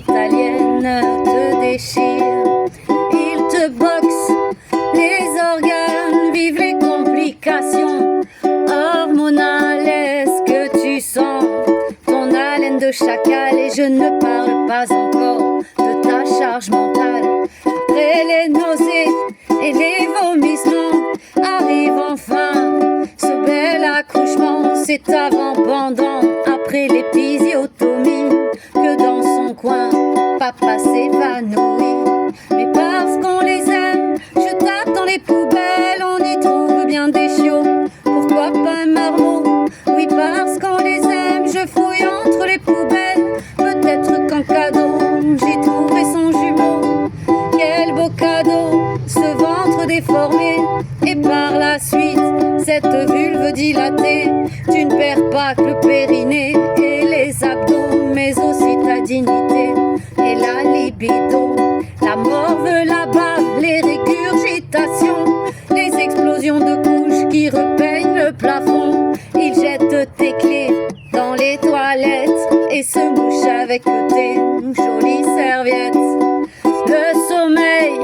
italienne te déchire. Il te boxe les organes, vive les complications hormonales. Est-ce que tu sens ton haleine de chacal? Et je ne parle pas encore de ta charge mentale. Après les nausées et les vomissements, arrive enfin ce bel accouchement. C'est avant, pendant, après l'épisiotomie que dans son coin, papa s'évanouit. Mais parce qu'on les aime, je tape dans les poubelles, on y trouve bien des chiots. Pourquoi pas un marmot? Oui, parce qu'on les aime, je fouille entre les poubelles. Peut-être qu'en cadeau, j'y trouverai son jumeau. Quel beau cadeau, ce ventre déformé. Et par la suite, cette vulve dilatée. Tu ne perds pas que le périnée et les abdos, mais aussi ta dignité et la libido. La morve, la bave, les régurgitations, les explosions de couches qui repeignent le plafond. Il jette tes clés dans les toilettes et se mouche avec tes jolies serviettes. Le sommeil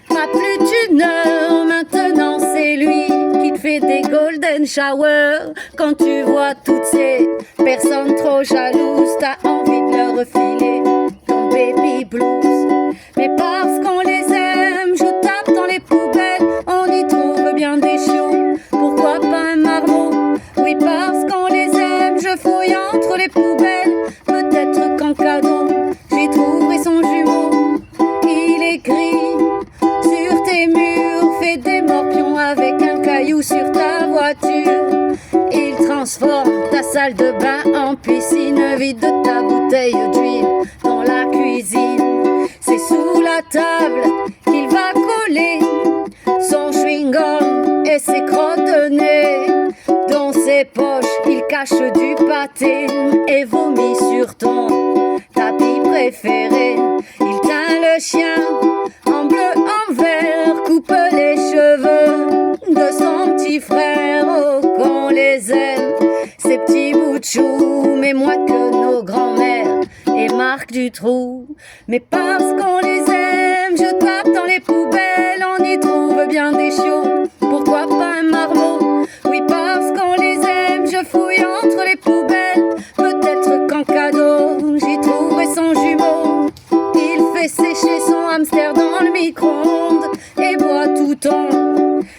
n'a plus d'une heure, maintenant c'est lui qui te fait des golden showers. Quand tu vois toutes ces personnes trop jalouses, t'as envie de leur refiler ton baby blues. Mais parce qu'on les aime, je tape dans les poubelles, on y trouve bien des chiots. Pourquoi pas un marmot? Oui, parce qu'on les aime, je fouille entre les poubelles. Peut-être qu'en cadeau, j'y trouverai son jumeau. Il écrit sur tes murs, fait des morpions avec un caillou sur ta voiture. Il transforme ta salle de bain en piscine, vide de ta bouteille d'huile dans la cuisine. C'est sous la table qu'il va coller son chewing-gum et ses crottes de nez. Dans ses poches, il cache du pâté et vomit sur ton tapis préféré. Il teint le chien en bleu, en vert, coupe les cheveux de son petit frère. Oh, qu'on les aime, ces petits bouts de chou, mais moins que nos grands-mères et Marc Dutroux. Mais parce qu'on les aime, je tape dans les poubelles, on y trouve bien des chiots. Pourquoi pas un marmot? Oui, parce qu'on les aime, je fouille entre les poubelles. Peut-être qu'en cadeau, j'y trouverai son jumeau. Il fait sécher son hamster dans le micro-ondes et boit tout ton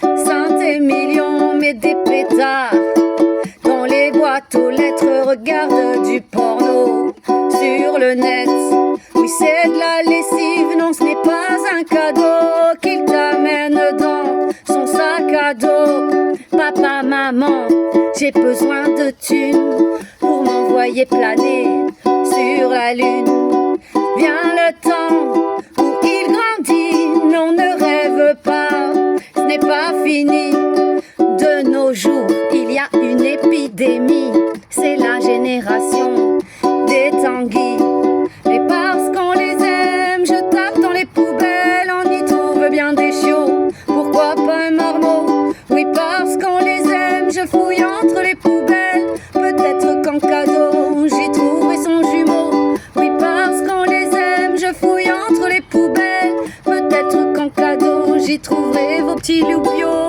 Saint-Émilion. Met des pétards dans les boîtes aux lettres, regarde du porno sur le net. Oui, c'est de la lessive, non, ce n'est pas un cadeau qu'il t'amène dans son sac à dos. Papa, maman, j'ai besoin de thunes pour m'envoyer planer sur la lune. Vient le temps où il grandit, non, ne rêve pas, ce n'est pas fini. De nos jours, il y a une épidémie, c'est la génération des Tanguy. Mais parce qu'on les aime, je tape dans les poubelles, on y trouve bien des chiots. Pourquoi pas un marmot? Oui, parce qu'on les aime, je fouille entre les poubelles. Peut-être qu'en cadeau, j'y trouverai son jumeau. Oui, parce qu'on les aime, je fouille entre les poubelles. Peut-être qu'en cadeau, j'y trouverai vos petits loupiaux.